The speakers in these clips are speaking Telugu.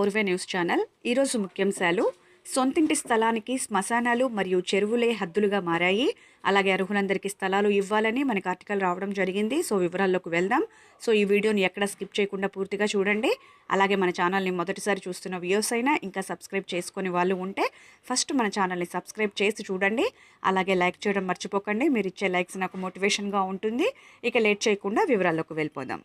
ఫోర్వే న్యూస్ ఛానల్. ఈరోజు ముఖ్యాంశాలు: సొంతింటి స్థలానికి శ్మశానాలు మరియు చెరువులే హద్దులుగా మారాయి. అలాగే అర్హులందరికీ స్థలాలు ఇవ్వాలని మనకు ఆర్టికల్ రావడం జరిగింది. సో వివరాల్లోకి వెళ్దాం. సో ఈ వీడియోని ఎక్కడ స్కిప్ చేయకుండా పూర్తిగా చూడండి. అలాగే మన ఛానల్ని మొదటిసారి చూస్తున్న వ్యూవర్స్ అయినా ఇంకా సబ్స్క్రైబ్ చేసుకునే వాళ్ళు ఉంటే ఫస్ట్ మన ఛానల్ని సబ్స్క్రైబ్ చేసి చూడండి. అలాగే లైక్ చేయడం మర్చిపోకండి. మీరు ఇచ్చే లైక్స్ నాకు మోటివేషన్గా ఉంటుంది. ఇక లేట్ చేయకుండా వివరాల్లోకి వెళ్ళిపోదాం.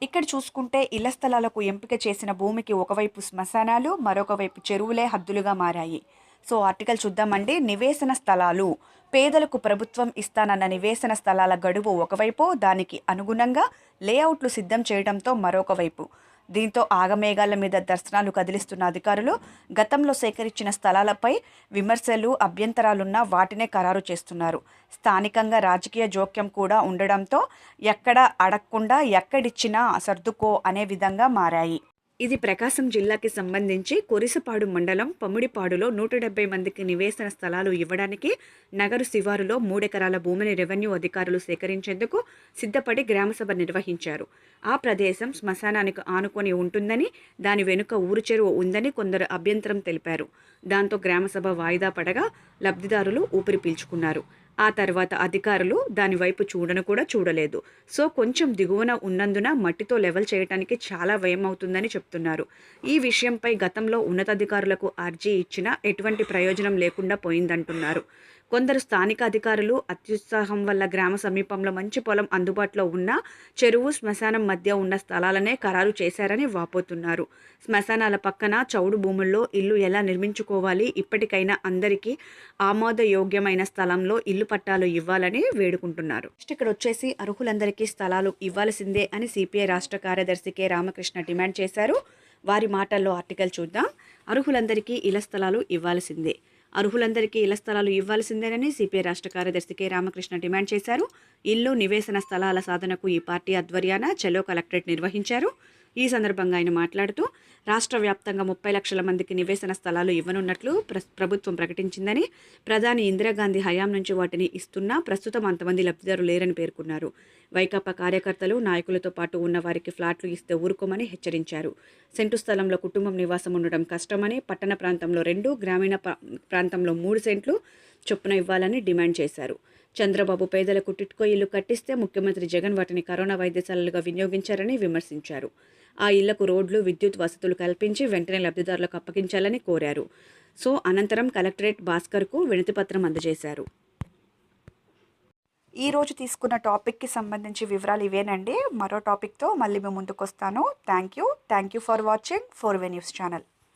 ఇక్కడ చూసుకుంటే ఇళ్ల స్థలాలకు ఎంపిక చేసిన భూమికి ఒకవైపు శ్మశానాలు, మరొక వైపు చెరువులే హద్దులుగా మారాయి. సో ఆర్టికల్ చూద్దామండి. నివేశన స్థలాలు. పేదలకు ప్రభుత్వం ఇస్తానన్న నివేశన స్థలాల గడువు ఒకవైపు, దానికి అనుగుణంగా లేఅవుట్లు సిద్ధం చేయడంతో మరొక వైపు. దీంతో ఆగమేఘాల మీద దర్శనాలు కదిలిస్తున్న అధికారులు గతంలో సేకరించిన స్థలాలపై విమర్శలు, అభ్యంతరాలున్నా వాటినే ఖరారు చేస్తున్నారు. స్థానికంగా రాజకీయ జోక్యం కూడా ఉండడంతో ఎక్కడ అడగకుండా ఎక్కడిచ్చినా సర్దుకో అనే విధంగా మారాయి. ఇది ప్రకాశం జిల్లాకి సంబంధించి కొరిసపాడు మండలం పమ్మిడిపాడులో 170 మందికి నివేశన స్థలాలు ఇవ్వడానికి నగరు శివారులో 3 ఎకరాల భూమిని రెవెన్యూ అధికారులు సేకరించేందుకు సిద్ధపడి గ్రామసభ నిర్వహించారు. ఆ ప్రదేశం శ్మశానానికి ఆనుకొని ఉంటుందని, దాని వెనుక ఊరు చెరువు ఉందని కొందరు అభ్యంతరం తెలిపారు. దాంతో గ్రామసభ వాయిదా పడగా లబ్ధిదారులు ఊపిరి పీల్చుకున్నారు. ఆ తర్వాత అధికారులు దాని వైపు చూడను కూడా చూడలేదు. సో కొంచెం దిగువన ఉన్నందున మట్టితో లెవెల్ చేయడానికి చాలా వ్యయం అవుతుందని చెప్తున్నారు. ఈ విషయంపై గతంలో ఉన్నతాధికారులకు అర్జీ ఇచ్చినా ఎటువంటి ప్రయోజనం లేకుండా పోయిందంటున్నారు. కొందరు స్థానిక అధికారులు అత్యుత్సాహం వల్ల గ్రామ సమీపంలో మంచి పొలం అందుబాటులో ఉన్న చెరువు, శ్మశానం మధ్య ఉన్న స్థలాలనే ఖరారు చేశారని వాపోతున్నారు. శ్మశానాల పక్కన చౌడు భూముల్లో ఇల్లు ఎలా నిర్మించుకోవాలి, ఇప్పటికైనా అందరికీ ఆమోదయోగ్యమైన స్థలంలో ఇల్లు పట్టాలు ఇవ్వాలని వేడుకుంటున్నారు. ఇక్కడ వచ్చేసి అర్హులందరికీ స్థలాలు ఇవ్వాల్సిందే అని సిపిఐ రాష్ట్ర కార్యదర్శి కె రామకృష్ణ డిమాండ్ చేశారు. వారి మాటల్లో ఆర్టికల్ చూద్దాం. అర్హులందరికీ ఇళ్ల స్థలాలు ఇవ్వాల్సిందే. అర్హులందరికీ ఇళ్ల స్థలాలు ఇవ్వాల్సిందేనని సిపిఐ రాష్ట్ర కార్యదర్శి కె రామకృష్ణ డిమాండ్ చేశారు. ఇల్లు, నివేశన స్థలాల సాధనకు ఈ పార్టీ ఆధ్వర్యాన చలో కలెక్టరేట్ నిర్వహించారు. ఈ సందర్భంగా ఆయన మాట్లాడుతూ రాష్ట్ర వ్యాప్తంగా 30 లక్షల మందికి నివేశన స్థలాలు ఇవ్వనున్నట్లు ప్రభుత్వం ప్రకటించిందని, ప్రధాని ఇందిరాగాంధీ హయాం నుంచి వాటిని ఇస్తున్నా ప్రస్తుతం అంతమంది లబ్ధిదారులు లేరని పేర్కొన్నారు. వైకాపా కార్యకర్తలు, నాయకులతో పాటు ఉన్న వారికి ఫ్లాట్లు ఇస్తే ఊరుకోమని హెచ్చరించారు. సెంటు స్థలంలో కుటుంబం నివాసం ఉండడం కష్టమని, పట్టణ ప్రాంతంలో 2, గ్రామీణ ప్రాంతంలో 3 సెంట్లు చొప్పున ఇవ్వాలని డిమాండ్ చేశారు. చంద్రబాబు పేదలకు టిట్కో ఇల్లు కట్టిస్తే ముఖ్యమంత్రి జగన్ వాటిని కరోనా వైద్యశాలలుగా వినియోగించారని విమర్శించారు. ఆ ఇళ్లకు రోడ్లు, విద్యుత్ వసతులు కల్పించి వెంటనే లబ్ధిదారులకు అప్పగించాలని కోరారు. సో అనంతరం కలెక్టరేట్ భాస్కర్కు వినతిపత్రం అందజేశారు. ఈరోజు తీసుకున్న టాపిక్కి సంబంధించి వివరాలు ఇవేనండి. మరో టాపిక్తో మళ్ళీ మేము ముందుకు వస్తాను. థ్యాంక్ యూ ఫర్ వాచింగ్ ఫోర్వే న్యూస్ ఛానల్.